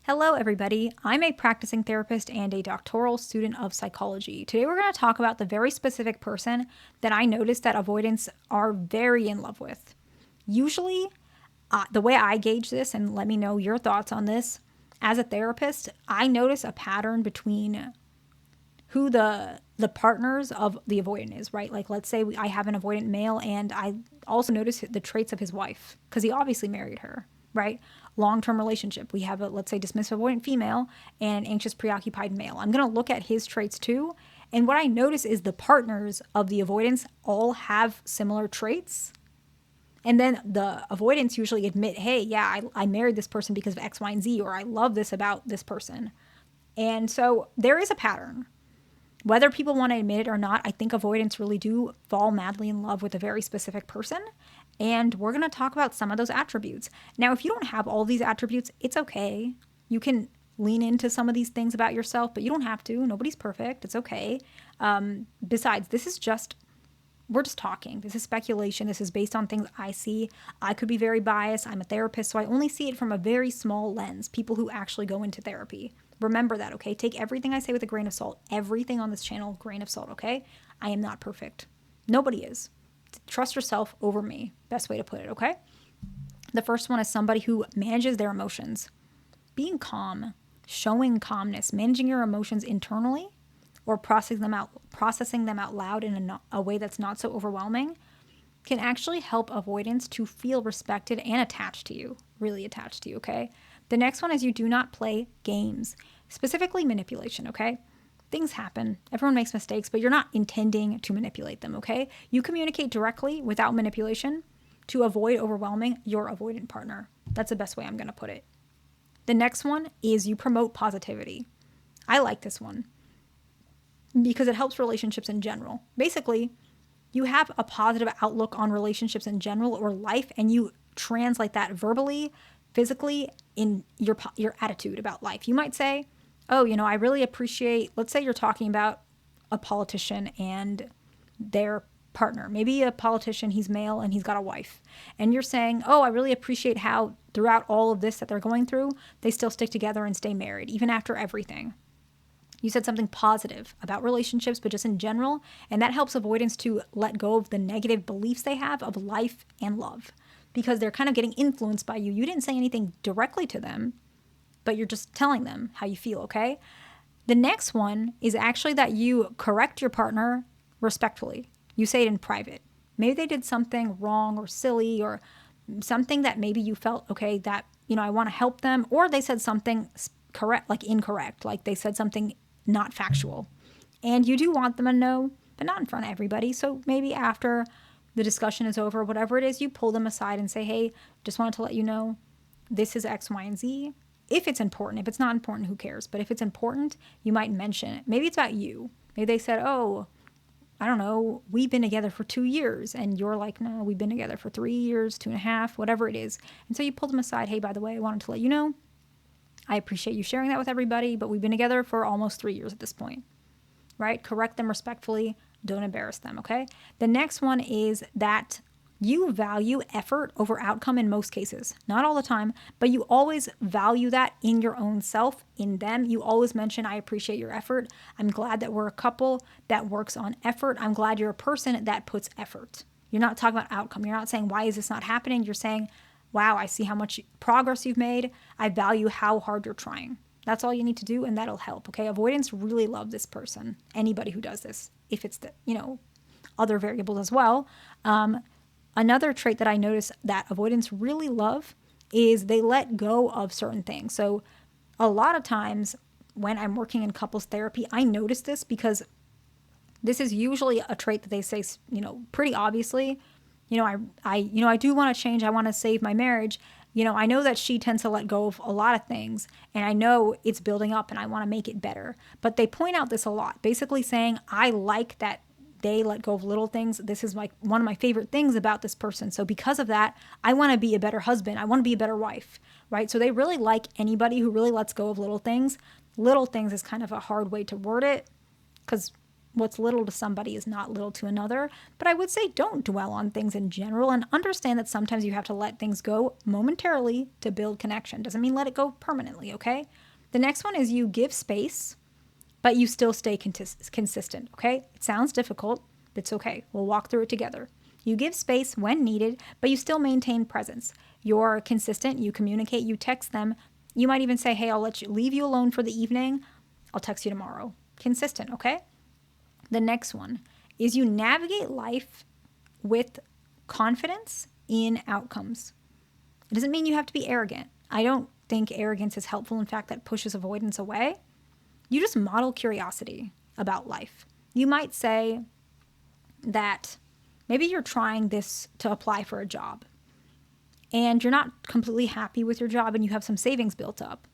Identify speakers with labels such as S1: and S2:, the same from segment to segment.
S1: Hello, everybody. I'm a practicing therapist and a doctoral student of psychology. Today, we're going to talk about the very specific person that I noticed that avoidants are very in love with. Usually, the way I gauge this, and let me know your thoughts on this, as a therapist, I notice a pattern between who the partners of the avoidant is, right? Like, let's say I have an avoidant male, and I also notice the traits of his wife because he obviously married her, right? Long-term relationship. We have a, let's say, dismissive avoidant female and an anxious preoccupied male. I'm going to look at his traits too. And what I notice is the partners of the avoidance all have similar traits. And then the avoidants usually admit, hey, yeah, I married this person because of X, Y, and Z, or I love this about this person. And so there is a pattern. Whether people want to admit it or not, I think avoidants really do fall madly in love with a very specific person. And we're going to talk about some of those attributes. Now, if you don't have all these attributes, it's okay. You can lean into some of these things about yourself, but you don't have to. Nobody's perfect. It's okay. Besides, we're just talking. This is speculation. This is based on things I see. I could be very biased. I'm a therapist, so I only see it from a very small lens, people who actually go into therapy. Remember that, okay? Take everything I say with a grain of salt. Everything on this channel, grain of salt, okay? I am not perfect. Nobody is. Trust yourself over me. Best way to put it, okay? The first one is somebody who manages their emotions. Being calm, showing calmness, managing your emotions internally or processing them out loud in a way that's not so overwhelming can actually help avoidants to feel respected and attached to you, really attached to you, okay? The next one is you do not play games, specifically manipulation, okay? Things happen. Everyone makes mistakes, but you're not intending to manipulate them, okay? You communicate directly without manipulation to avoid overwhelming your avoidant partner. That's the best way I'm going to put it. The next one is you promote positivity. I like this one because it helps relationships in general. Basically, you have a positive outlook on relationships in general or life, and you translate that verbally, physically in your attitude about life. You might say, oh, I really appreciate, let's say you're talking about a politician and their partner. Maybe a politician, he's male and he's got a wife. And you're saying, oh, I really appreciate how throughout all of this that they're going through, they still stick together and stay married, even after everything. You said something positive about relationships, but just in general, and that helps avoidants to let go of the negative beliefs they have of life and love because they're kind of getting influenced by you. You didn't say anything directly to them, but you're just telling them how you feel, okay? The next one is actually that you correct your partner respectfully. You say it in private. Maybe they did something wrong or silly or something that maybe you felt, okay, that, I want to help them, or they said something correct, like incorrect, like they said something not factual. And you do want them to know, but not in front of everybody. So maybe after the discussion is over, whatever it is, you pull them aside and say, hey, just wanted to let you know this is X, Y, and Z. If it's important. If it's not important, who cares? But if it's important, you might mention it. Maybe it's about you. Maybe they said, oh, I don't know, we've been together for 2 years. And you're like, no, we've been together for 3 years, 2.5, whatever it is. And so you pull them aside. Hey, by the way, I wanted to let you know, I appreciate you sharing that with everybody, but we've been together for almost 3 years at this point, right? Correct them respectfully. Don't embarrass them, okay? The next one is that you value effort over outcome in most cases. Not all the time, but you always value that in your own self, in them. You always mention, I appreciate your effort. I'm glad that we're a couple that works on effort. I'm glad you're a person that puts effort. You're not talking about outcome. You're not saying, why is this not happening? You're saying, wow, I see how much progress you've made. I value how hard you're trying. That's all you need to do, and that'll help, okay? Avoidants really love this person, anybody who does this, if it's the, other variables as well. Another trait that I notice that avoidants really love is they let go of certain things. So a lot of times when I'm working in couples therapy, I notice this because this is usually a trait that they say, pretty obviously, I do want to change. I want to save my marriage. I know that she tends to let go of a lot of things, and I know it's building up and I want to make it better. But they point out this a lot, basically saying, I like that they let go of little things. This is like one of my favorite things about this person. So because of that, I want to be a better husband. I want to be a better wife, right? So they really like anybody who really lets go of little things. Little things is kind of a hard way to word it because What's little to somebody is not little to another. But I would say don't dwell on things in general and understand that sometimes you have to let things go momentarily to build connection. Doesn't mean let it go permanently, okay? The next one is you give space, but you still stay consistent, okay? It sounds difficult, but it's okay. We'll walk through it together. You give space when needed, but you still maintain presence. You're consistent, you communicate, you text them. You might even say, hey, I'll leave you alone for the evening. I'll text you tomorrow. Consistent, okay? The next one is you navigate life with confidence in outcomes. It doesn't mean you have to be arrogant. I don't think arrogance is helpful. In fact, that pushes avoidance away. You just model curiosity about life. You might say that maybe you're trying this to apply for a job and you're not completely happy with your job and you have some savings built up.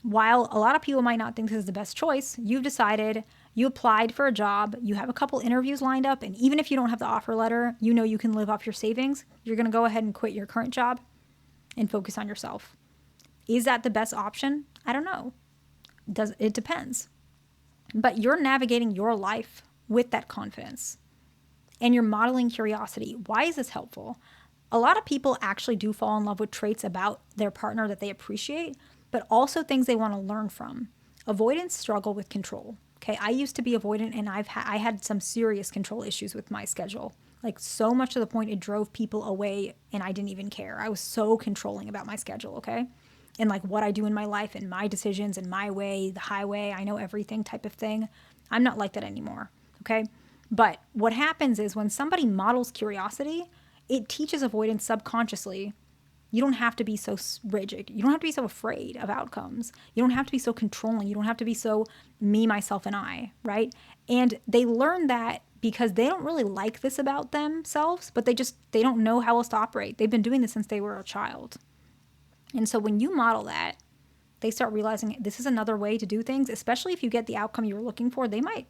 S1: While a lot of people might not think this is the best choice, you've decided, you applied for a job, you have a couple interviews lined up, and even if you don't have the offer letter, you know you can live off your savings, you're going to go ahead and quit your current job and focus on yourself. Is that the best option? I don't know. It depends. But you're navigating your life with that confidence and you're modeling curiosity. Why is this helpful? A lot of people actually do fall in love with traits about their partner that they appreciate, but also things they want to learn from. Avoidants struggle with control. Okay, I used to be avoidant and I had some serious control issues with my schedule. Like so much to the point it drove people away and I didn't even care. I was so controlling about my schedule, okay? And like what I do in my life and my decisions and my way, the highway, I know everything type of thing. I'm not like that anymore, okay? But what happens is when somebody models curiosity, it teaches avoidance subconsciously. You don't have to be so rigid. You don't have to be so afraid of outcomes. You don't have to be so controlling. You don't have to be so me, myself, and I, right? And they learn that because they don't really like this about themselves, but they don't know how else to operate. They've been doing this since they were a child. And so when you model that, they start realizing this is another way to do things, especially if you get the outcome you were looking for. They might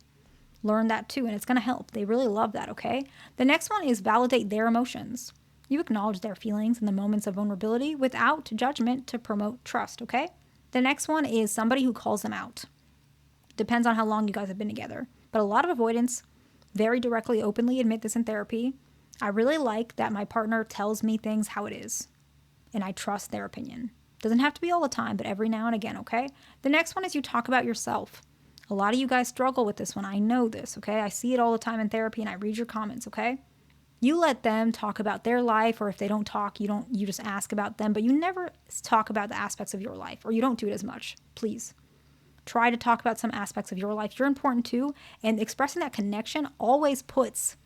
S1: learn that too, and it's going to help. They really love that, okay? The next one is validate their emotions. You acknowledge their feelings in the moments of vulnerability without judgment to promote trust, okay? The next one is somebody who calls them out. Depends on how long you guys have been together. But a lot of avoidants very directly, openly admit this in therapy. I really like that my partner tells me things how it is, and I trust their opinion. Doesn't have to be all the time, but every now and again, okay? The next one is you talk about yourself. A lot of you guys struggle with this one. I know this, okay? I see it all the time in therapy and I read your comments, okay? You let them talk about their life, or if they don't talk, you just ask about them, but you never talk about the aspects of your life, or you don't do it as much. Please. Try to talk about some aspects of your life. You're important too, and expressing that connection always puts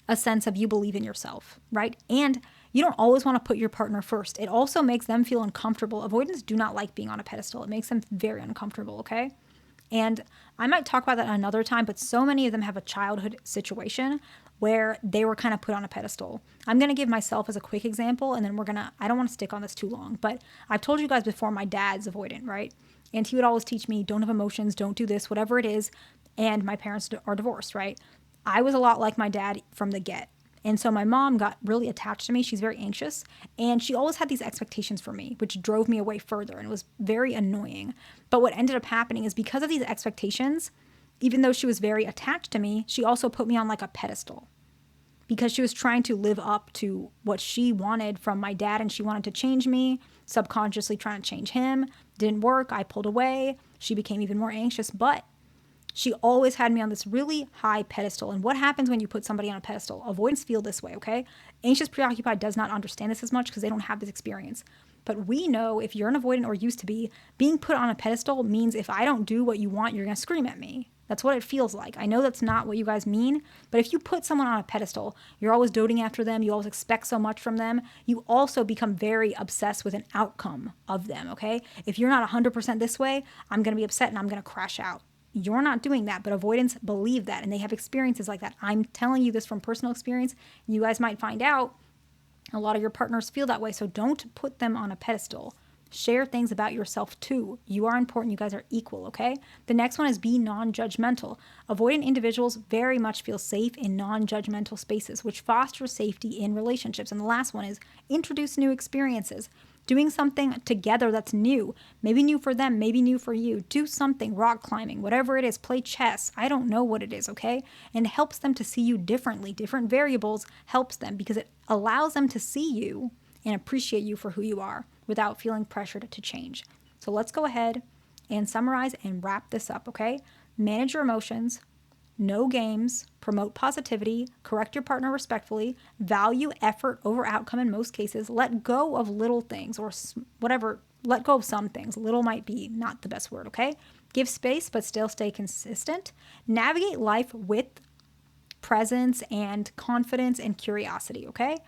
S1: a sense of you believe in yourself, right? And you don't always want to put your partner first. It also makes them feel uncomfortable. Avoidants do not like being on a pedestal. It makes them very uncomfortable, okay? And I might talk about that another time, but so many of them have a childhood situation where they were kind of put on a pedestal. I'm going to give myself as a quick example, and then I don't want to stick on this too long, but I've told you guys before, my dad's avoidant, right? And he would always teach me, don't have emotions, don't do this, whatever it is. And my parents are divorced, right? I was a lot like my dad from the get. And so my mom got really attached to me. She's very anxious. And she always had these expectations for me, which drove me away further. And it was very annoying. But what ended up happening is because of these expectations, even though she was very attached to me, she also put me on like a pedestal. Because she was trying to live up to what she wanted from my dad, and she wanted to change me, subconsciously trying to change him. Didn't work. I pulled away. She became even more anxious. But she always had me on this really high pedestal. And what happens when you put somebody on a pedestal? Avoidants feel this way, okay? Anxious, preoccupied does not understand this as much because they don't have this experience. But we know if you're an avoidant or used to be, being put on a pedestal means if I don't do what you want, you're going to scream at me. That's what it feels like. I know that's not what you guys mean, but if you put someone on a pedestal, you're always doting after them, you always expect so much from them, you also become very obsessed with an outcome of them, okay? If you're not 100% this way, I'm going to be upset and I'm going to crash out. You're not doing that, but avoidants believe that, and they have experiences like that. I'm telling you this from personal experience. You guys might find out a lot of your partners feel that way, so don't put them on a pedestal. Share things about yourself too. You are important. You guys are equal, okay? The next one is be non-judgmental. Avoidant individuals very much feel safe in non-judgmental spaces, which fosters safety in relationships. And the last one is introduce new experiences. Doing something together that's new, maybe new for them, maybe new for you. Do something, rock climbing, whatever it is, play chess. I don't know what it is, okay? And it helps them to see you differently. Different variables helps them because it allows them to see you and appreciate you for who you are without feeling pressured to change. So let's go ahead and summarize and wrap this up, okay? Manage your emotions, no games, promote positivity, correct your partner respectfully, value effort over outcome in most cases, let go of little things or whatever, let go of some things. Little might be not the best word, okay? Give space, but still stay consistent. Navigate life with presence and confidence and curiosity, okay?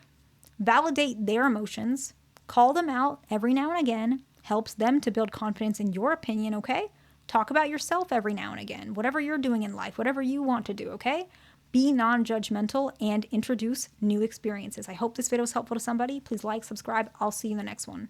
S1: Validate their emotions, call them out every now and again, helps them to build confidence in your opinion, okay? Talk about yourself every now and again, whatever you're doing in life, whatever you want to do, okay? Be non-judgmental and introduce new experiences. I hope this video was helpful to somebody. Please like, subscribe. I'll see you in the next one.